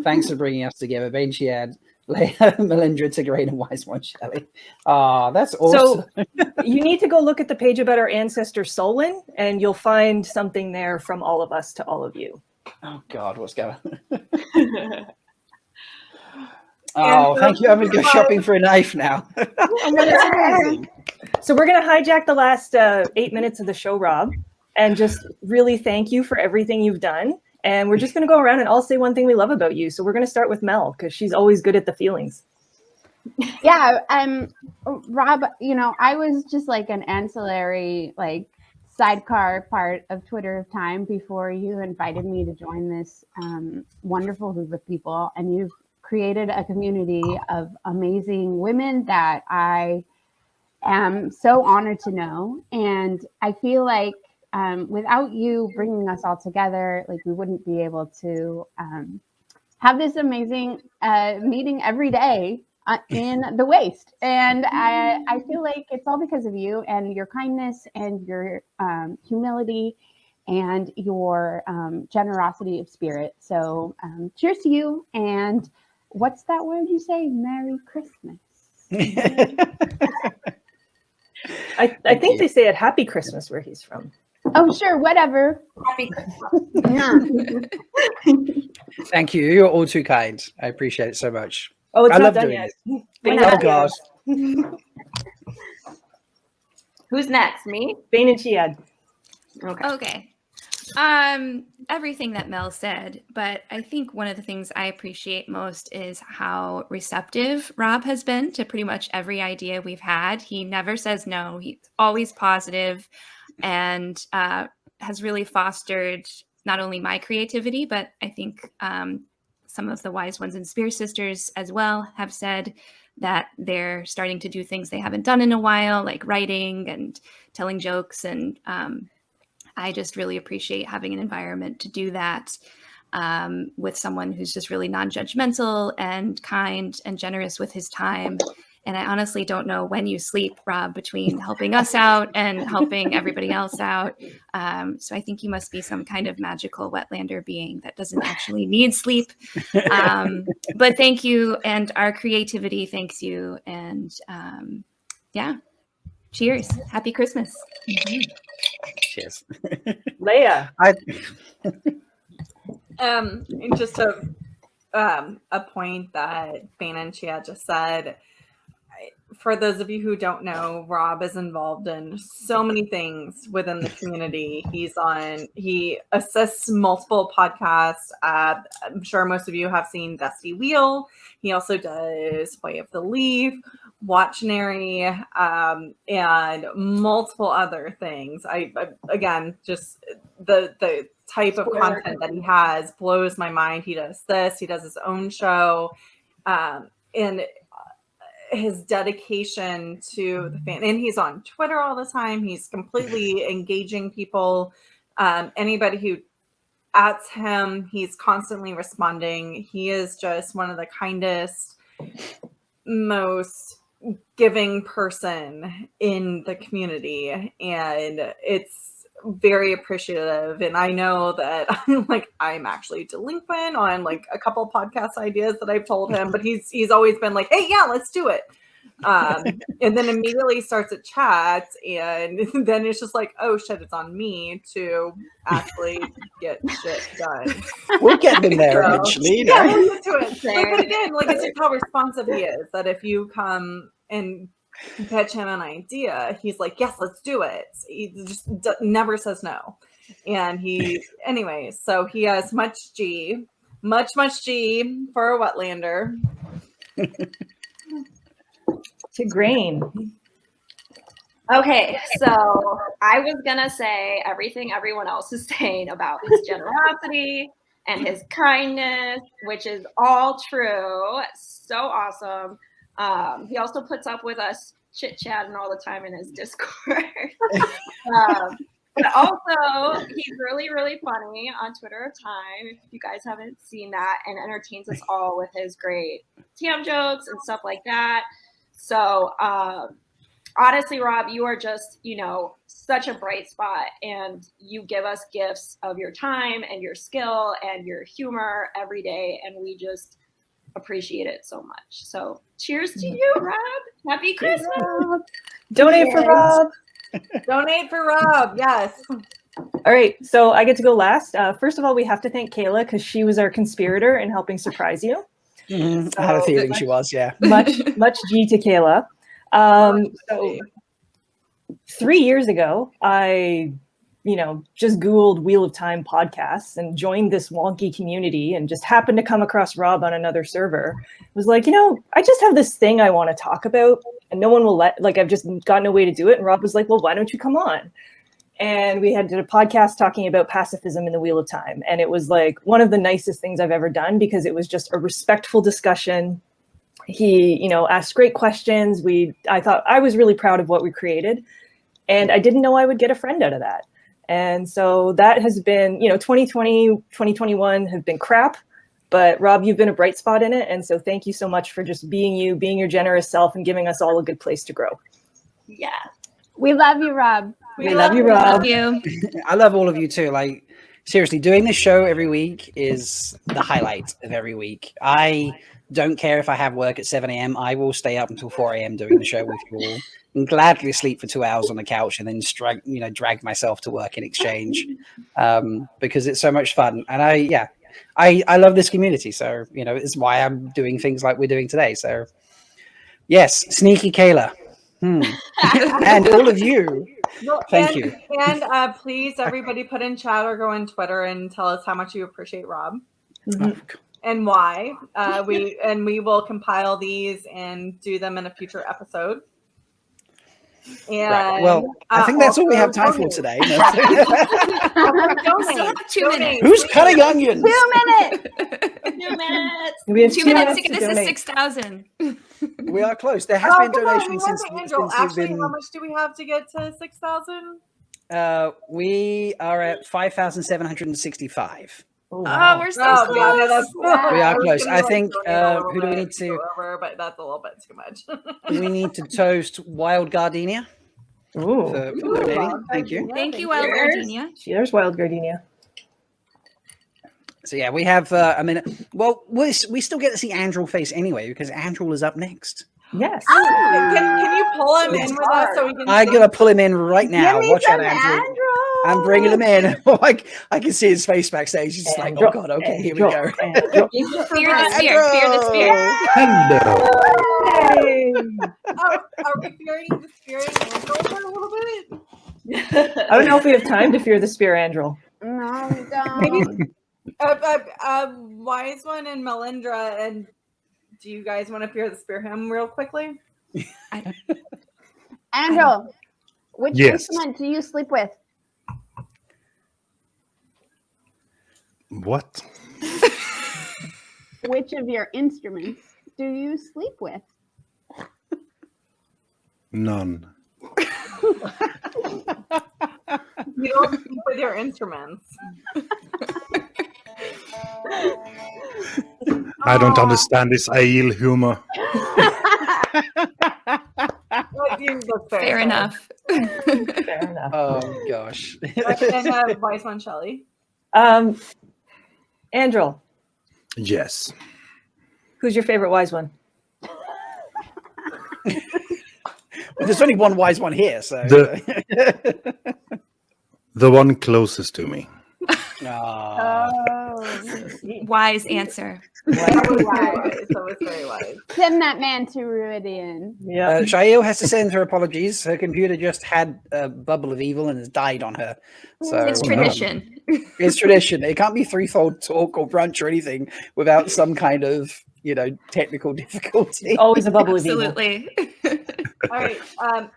Thanks for bringing us together. Bain&Chiad, Leigh-A, Melindhra, Tigraine, and One Shelly. That's awesome. So you need to go look at the page about our ancestor Solon, and you'll find something there from all of us to all of you. Oh, God, what's going on? Oh, thank you. I'm going to go shopping for a knife now. So we're going to hijack the last 8 minutes of the show, Rob, and just really thank you for everything you've done. And we're just going to go around and all say one thing we love about you. So we're going to start with Mel, because she's always good at the feelings. Yeah, Rob, I was just like an ancillary, like sidecar part of Twitter of time before you invited me to join this wonderful group of people. And you've created a community of amazing women that I am so honored to know. And I feel like without you bringing us all together, like we wouldn't be able to have this amazing meeting every day in the waste. And I feel like it's all because of you and your kindness and your humility and your generosity of spirit. So cheers to you. And what's that word you say? Merry Christmas. I think they say it Happy Christmas where he's from. Oh, sure, whatever. Happy Christmas. Thank you. You're all too kind. I appreciate it so much. Oh, it's I not love done doing yet. Oh, God. Who's next? Me? Bain&Chiad. Okay. Everything that Mel said, but I think one of the things I appreciate most is how receptive Rob has been to pretty much every idea we've had. He never says no. He's always positive and has really fostered not only my creativity, but I think some of the wise ones in Spear Sisters as well have said that they're starting to do things they haven't done in a while, like writing and telling jokes. And I just really appreciate having an environment to do that with someone who's just really non-judgmental and kind and generous with his time. And I honestly don't know when you sleep, Rob, between helping us out and helping everybody else out. So I think you must be some kind of magical Wetlander being that doesn't actually need sleep. But thank you. And our creativity thanks you. And yeah, cheers. Happy Christmas. Cheers. Leigh-A. Just a point that Bain&Chiad just said. For those of you who don't know, Rob is involved in so many things within the community. He assists multiple podcasts. I'm sure most of you have seen Dusty Wheel. He also does Way of the Leaf, Watchnary, and multiple other things. I again, just the type of content that he has blows my mind. He does this. He does his own show, and his dedication to the fan, and he's on Twitter all the time. He's completely engaging people. Anybody who adds him, he's constantly responding. He is just one of the kindest, most giving person in the community, and it's very appreciative. And I know that I'm actually delinquent on like a couple podcast ideas that I've told him, but he's always been like, hey, yeah, let's do it. And then immediately starts a chat, and then it's just like, oh shit, it's on me to actually get shit done. We'll get them there So, eventually. yeah, No? we'll get to it. But again, like, it's just how responsive he is. That if you come and pitch him an idea, he's like, yes, let's do it. He just never says no. And anyways, so he has much G for a Wetlander. Tigraine. Okay, so I was gonna say everything everyone else is saying about his generosity and his kindness, which is all true. So awesome. He also puts up with us chit-chatting all the time in his Discord. But also, he's really, really funny on Twitter of Time, if you guys haven't seen that, and entertains us all with his great TM jokes and stuff like that. So, honestly, Rob, you are just, such a bright spot, and you give us gifts of your time and your skill and your humor every day, and we just appreciate it so much. So, cheers to you, Rob. Happy Christmas. Donate for Rob. Donate for Rob, yes. All right, so I get to go last. First of all, we have to thank Kayla because she was our conspirator in helping surprise you. Mm-hmm. I had a feeling she was, yeah. Much G to Kayla. So 3 years ago, I, just Googled Wheel of Time podcasts and joined this wonky community and just happened to come across Rob on another server. It was like, I just have this thing I want to talk about and no one will I've just gotten a way to do it. And Rob was like, well, why don't you come on? And we did a podcast talking about pacifism in the Wheel of Time. And it was like one of the nicest things I've ever done because it was just a respectful discussion. He, asked great questions. I thought I was really proud of what we created. And I didn't know I would get a friend out of that. And so that has been, 2020, 2021 have been crap. But Rob, you've been a bright spot in it. And so thank you so much for just being you, being your generous self and giving us all a good place to grow. Yeah. We love you, Rob. We love you, Rob. Love you. I love all of you too. Like, seriously, doing this show every week is the highlight of every week. I don't care if I have work at 7 a.m. I will stay up until 4 a.m. doing the show with you all and gladly sleep for 2 hours on the couch and then drag myself to work in exchange because it's so much fun. And I love this community. So, it's why I'm doing things like we're doing today. So, yes, sneaky Kayla. And all of you. Thank you. And please, everybody, put in chat or go on Twitter and tell us how much you appreciate Rob and why. We will compile these and do them in a future episode. And right. Well, I think that's all we have time for today. Donate. 2 minutes. Who's cutting onions? 2 minutes. 2 minutes. We have 2 2 minutes to minutes get this to 6,000. We are close. There has been donations since Angel. you've Actually, been. how much do we have to get to 6,000? We are at 5,765. Oh, we're so close. We are close. I think. Who do we need to? But that's a little bit too much. We need to toast Wild Gardenia for donating. Thank you. Thank you, Wild Gardenia. Cheers, Wild Gardenia. So yeah, we have a minute. Well, we still get to see Andrew face anyway because Andrew is up next. Yes. Can you pull him in with us so we can? I'm gonna pull him in right now. Watch out, Andrew. Andrew. I'm bringing him in. I can see his face backstage. He's just like, oh god, okay, here we go. Fear the spear. Fear the spear. Hello. Are we fearing the spirit Andrew for a little bit? I don't know if we have time to fear the spear, Andrew. No, we don't. Wise One and Melindhra, and do you guys want to fear the spear him real quickly? Andrew, which instrument do you sleep with? What? Which of your instruments do you sleep with? None. You don't sleep with your instruments. I don't understand this Aiel humor. Fair enough. Fair enough. Oh gosh. And Wise One Shelly. Andrew, Yes. who's your favorite wise one? Well, there's only one wise one here, so. The one closest to me. Aw. Oh, Wise answer. That was very wise. That was very wise. send that man to Ruidian. Yeah. Shaiel has to send her apologies. Her computer just had a bubble of evil and has died on her. So It's tradition. It's tradition. It can't be threefold talk or brunch or anything without some kind of, technical difficulty. Always a bubble of evil. Absolutely. All right.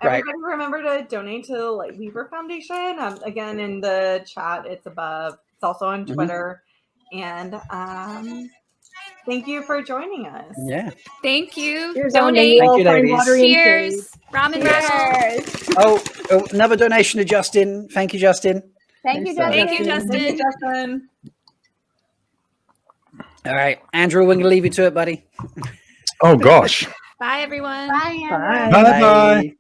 Everybody remember to donate to the Leigh-A Foundation. Again, in the chat, it's above. It's also on Twitter. And thank you for joining us. Yeah. Thank you. Here's Donate. Thank you, ladies. Cheers. Ramen raffle. Cheers. Oh, another donation to Justin. Thank you, Justin. Thank you, Thanks, Justin. Thank you, Justin. Justin. All right, Andrew, we're going to leave you to it, buddy. Oh gosh. Bye, everyone. Bye, Andrew. Bye. Bye bye.